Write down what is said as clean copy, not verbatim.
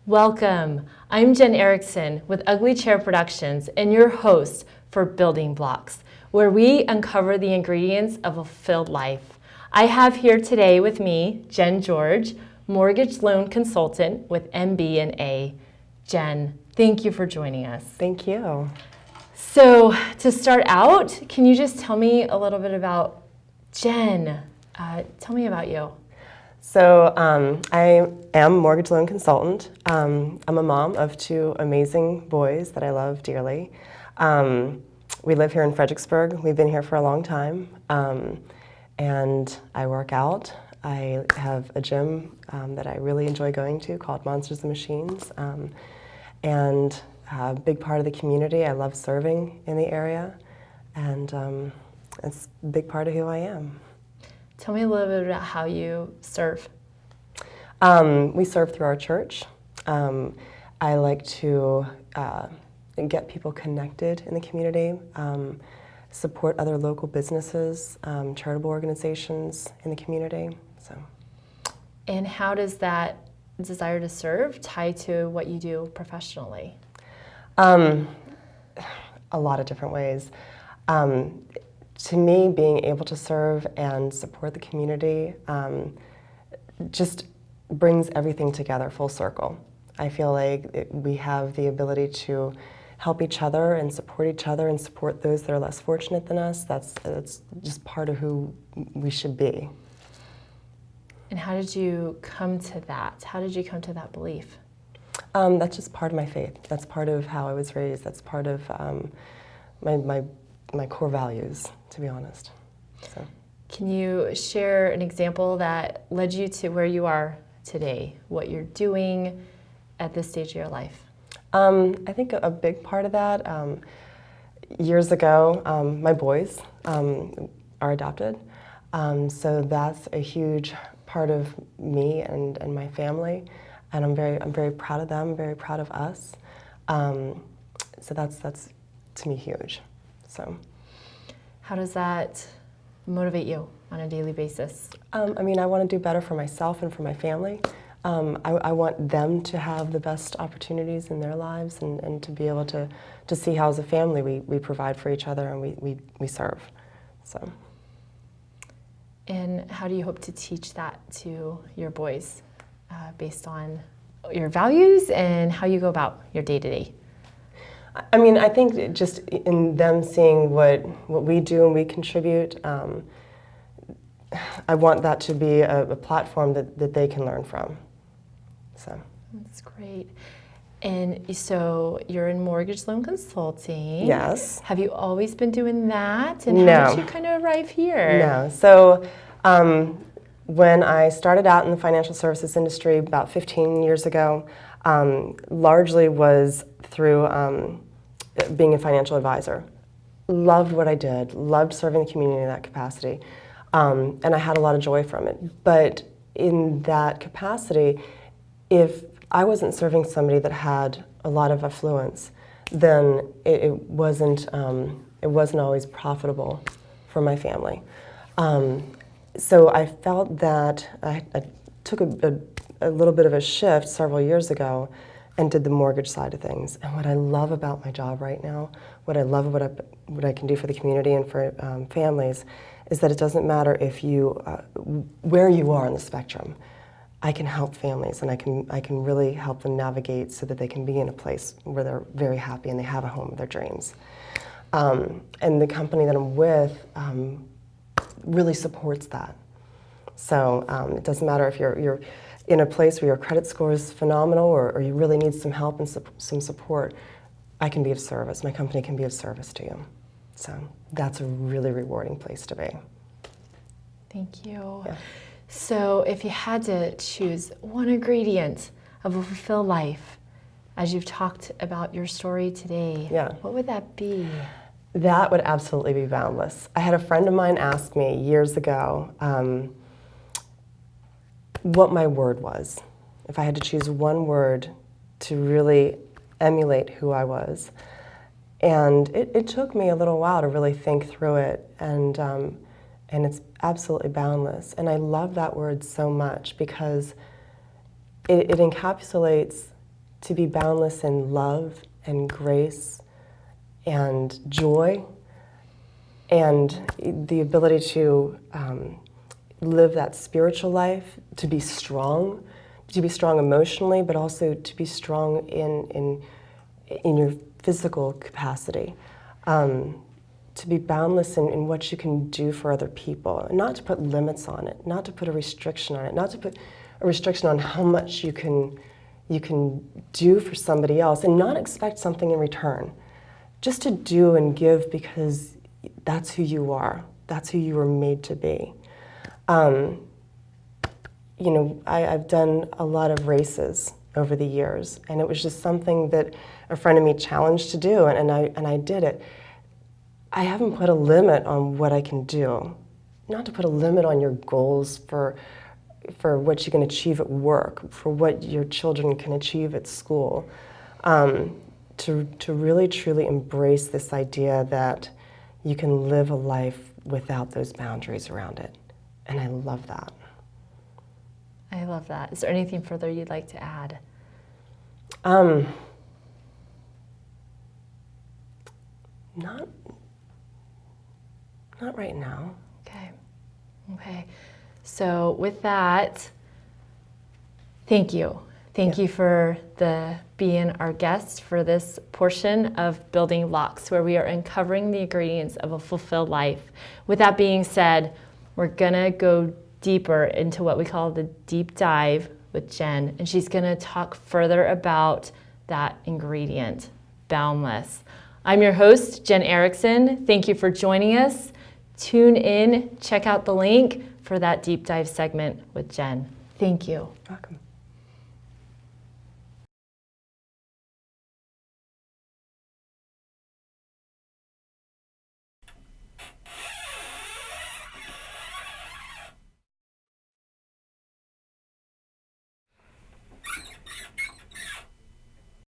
Welcome. I'm Jen Erickson with Ugly Chair Productions and your host for Building Blocks, where we uncover the ingredients of a fulfilled life. I have here today with me Jen George, mortgage loan consultant with MB&A. Jen, thank you for joining us. Thank you. So to start out, can you just tell me a little bit about Jen? Tell me about you. So I am a mortgage loan consultant. I'm a mom of two amazing boys that I love dearly. We live here in Fredericksburg. We've been here for a long time. And I work out. I have a gym that I really enjoy going to called Monsters and Machines. And a big part of the community. I love serving in the area. And it's a big part of who I am. Tell me a little bit about how you serve. We serve through our church. I like to get people connected in the community, support other local businesses, charitable organizations in the community. And how does that desire to serve tie to what you do professionally? A lot of different ways. To me, being able to serve and support the community just brings everything together full circle. I feel like we have the ability to help each other and support those that are less fortunate than us. That's just part of who we should be. And how did you come to that? How did you come to that belief? That's just part of my faith. That's part of how I was raised. That's part of my core values, to be honest. So. Can you share an example that led you to where you are today, what you're doing at this stage of your life? I think a big part of that, years ago, my boys are adopted, so that's a huge part of me and my family, and I'm very proud of them, very proud of us. So that's to me huge. So, how does that motivate you on a daily basis? I want to do better for myself and for my family. I want them to have the best opportunities in their lives and to be able to see how as a family we provide for each other and we serve. So. And how do you hope to teach that to your boys based on your values and how you go about your day-to-day? I think just in them seeing what we do and we contribute, I want that to be a platform that they can learn from. So. That's great. And so you're in mortgage loan consulting. Yes. Have you always been doing that? And No. how did you kind of arrive here? No. So when I started out in the financial services industry about 15 years ago, largely was through being a financial advisor. Loved what I did, loved serving the community in that capacity, and I had a lot of joy from it. But in that capacity, if I wasn't serving somebody that had a lot of affluence, then it wasn't always profitable for my family. So I felt that I took a little bit of a shift several years ago and did the mortgage side of things. And what I love about my job right now, what I love what I can do for the community and for families, is that it doesn't matter if where you are on the spectrum. I can help families, and I can really help them navigate so that they can be in a place where they're very happy and they have a home of their dreams. And the company that I'm with really supports that. So it doesn't matter if you're in a place where your credit score is phenomenal or you really need some help and some support. I can be of service. My company can be of service to you. So that's a really rewarding place to be. Thank you. Yeah. So if you had to choose one ingredient of a fulfilled life, as you've talked about your story today, what would that be? That would absolutely be Boundless. I had a friend of mine ask me years ago what my word was. If I had to choose one word to really emulate who I was. And it took me a little while to really think through it, and it's absolutely boundless. And I love that word so much because it encapsulates to be boundless in love and grace and joy, and the ability to live that spiritual life, to be strong emotionally, but also to be strong in your physical capacity. To be boundless in what you can do for other people, and not to put limits on it, not to put a restriction on it, not to put a restriction on how much you can do for somebody else, and not expect something in return. Just to do and give because that's who you are. That's who you were made to be. You know, I've done a lot of races over the years, and it was just something that a friend of me challenged to do, and I did it. I haven't put a limit on what I can do. Not to put a limit on your goals for what you can achieve at work, for what your children can achieve at school. To really truly embrace this idea that you can live a life without those boundaries around it. And I love that. I love that. Is there anything further you'd like to add? Not right now. Okay. So with that, thank you. Thank you for being our guest for this portion of Building Blocks, where we are uncovering the ingredients of a fulfilled life. With that being said, we're gonna go deeper into what we call the deep dive with Jen, and she's gonna talk further about that ingredient, Boundless. I'm your host, Jen Erickson. Thank you for joining us. Tune in, check out the link for that deep dive segment with Jen. Thank you. Welcome.